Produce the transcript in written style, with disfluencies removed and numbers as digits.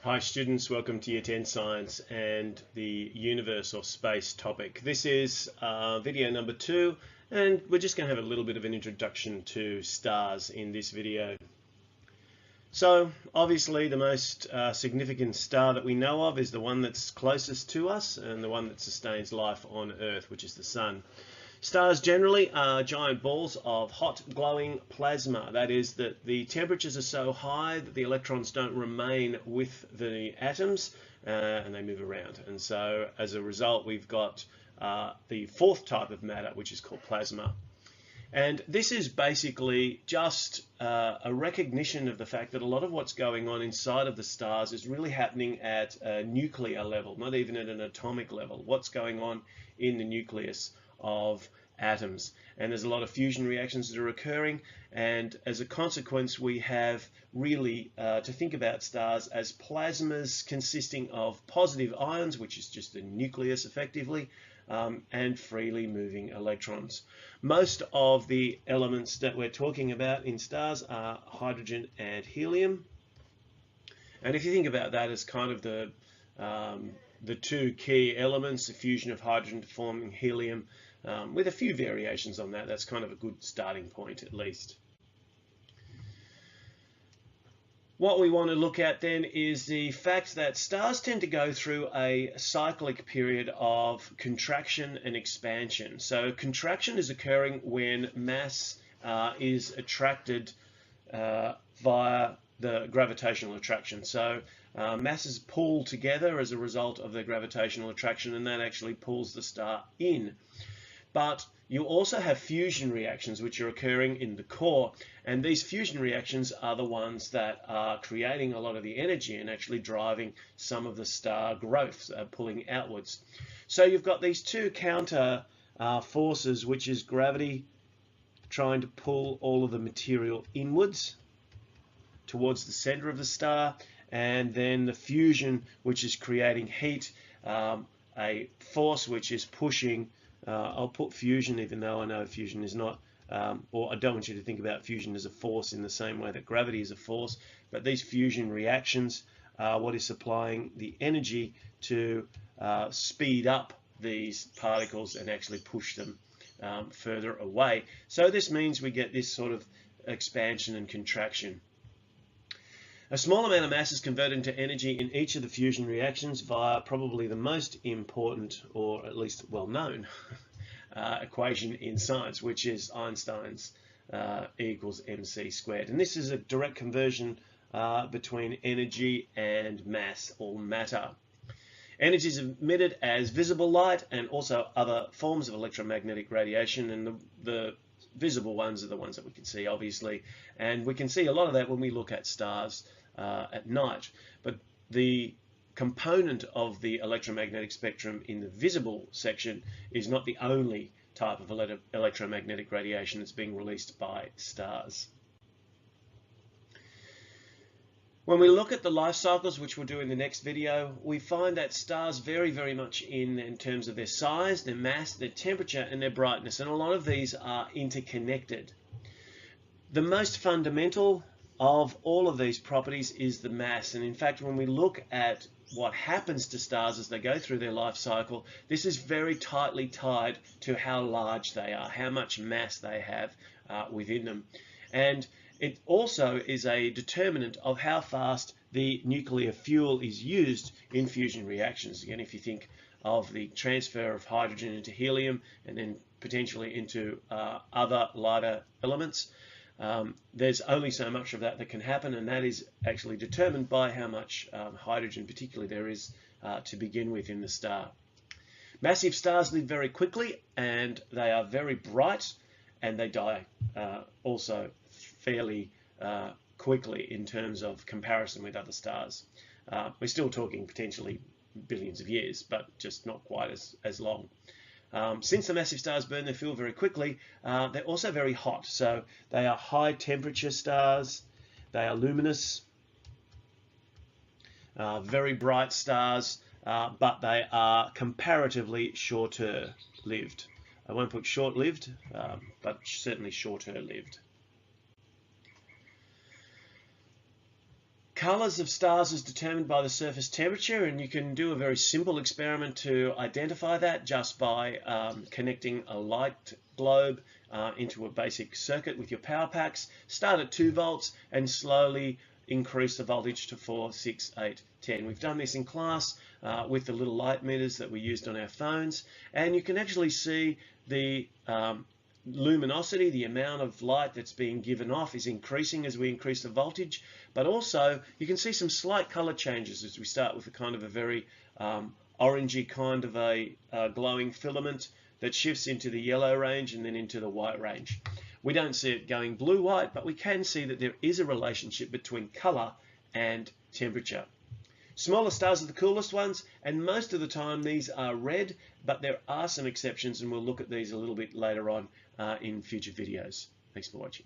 Hi students, welcome to Year 10 Science and the universe or space topic. This is video number 2, and we're just going to have a little bit of an introduction to stars in this video. So obviously the most significant star that we know of is the one that's closest to us and the one that sustains life on Earth, which is the Sun. Stars generally are giant balls of hot glowing plasma. That is, that the temperatures are so high that the electrons don't remain with the atoms and they move around. And so as a result, we've got the fourth type of matter, which is called plasma. And this is basically just a recognition of the fact that a lot of what's going on inside of the stars is really happening at a nuclear level, not even at an atomic level. What's going on in the nucleus of atoms, and there's a lot of fusion reactions that are occurring, and as a consequence we have really to think about stars as plasmas consisting of positive ions, which is just the nucleus effectively, and freely moving electrons. Most of the elements that we're talking about in stars are hydrogen and helium, and if you think about that as kind of the two key elements, the fusion of hydrogen to forming helium, with a few variations on that, that's kind of a good starting point at least. What we want to look at then is the fact that stars tend to go through a cyclic period of contraction and expansion. So contraction is occurring when mass is attracted via the gravitational attraction. So masses pull together as a result of the gravitational attraction, and that actually pulls the star in. But you also have fusion reactions which are occurring in the core, and these fusion reactions are the ones that are creating a lot of the energy and actually driving some of the star growth, pulling outwards. So you've got these two counter forces, which is gravity trying to pull all of the material inwards towards the center of the star, and then the fusion, which is creating heat, a force which is pushing. I'll put fusion, even though I know fusion is not, or I don't want you to think about fusion as a force in the same way that gravity is a force, but these fusion reactions are what is supplying the energy to speed up these particles and actually push them further away. So this means we get this sort of expansion and contraction. A small amount of mass is converted into energy in each of the fusion reactions via probably the most important, or at least well-known, equation in science, which is Einstein's E equals mc squared. And this is a direct conversion between energy and mass, or matter. Energy is emitted as visible light and also other forms of electromagnetic radiation, and the visible ones are the ones that we can see, obviously, and we can see a lot of that when we look at stars at night. But the component of the electromagnetic spectrum in the visible section is not the only type of electromagnetic radiation that's being released by stars. When we look at the life cycles, which we'll do in the next video, we find that stars vary very much in terms of their size, their mass, their temperature, and their brightness, and a lot of these are interconnected. The most fundamental of all of these properties is the mass, and in fact when we look at what happens to stars as they go through their life cycle, this is very tightly tied to how large they are, how much mass they have within them. And it also is a determinant of how fast the nuclear fuel is used in fusion reactions. Again, if you think of the transfer of hydrogen into helium and then potentially into other lighter elements, there's only so much of that can happen, and that is actually determined by how much hydrogen particularly there is to begin with in the star. Massive stars live very quickly, and they are very bright, and they die also fairly quickly in terms of comparison with other stars. We're still talking potentially billions of years, but just not quite as long. Since the massive stars burn their fuel very quickly, they're also very hot. So they are high temperature stars, they are luminous, very bright stars, but they are comparatively shorter lived. I won't put short-lived, but certainly shorter lived. colours of stars is determined by the surface temperature, and you can do a very simple experiment to identify that just by connecting a light globe into a basic circuit with your power packs. Start at 2 volts and slowly increase the voltage to 4, 6, 8, 10. We've done this in class with the little light meters that we used on our phones, and you can actually see the luminosity, the amount of light that's being given off, is increasing as we increase the voltage, but also you can see some slight color changes as we start with a kind of a very orangey kind of a glowing filament that shifts into the yellow range and then into the white range. We don't see it going blue-white, but we can see that there is a relationship between color and temperature. Smaller stars are the coolest ones, and most of the time these are red, but there are some exceptions, and we'll look at these a little bit later on in future videos. Thanks for watching.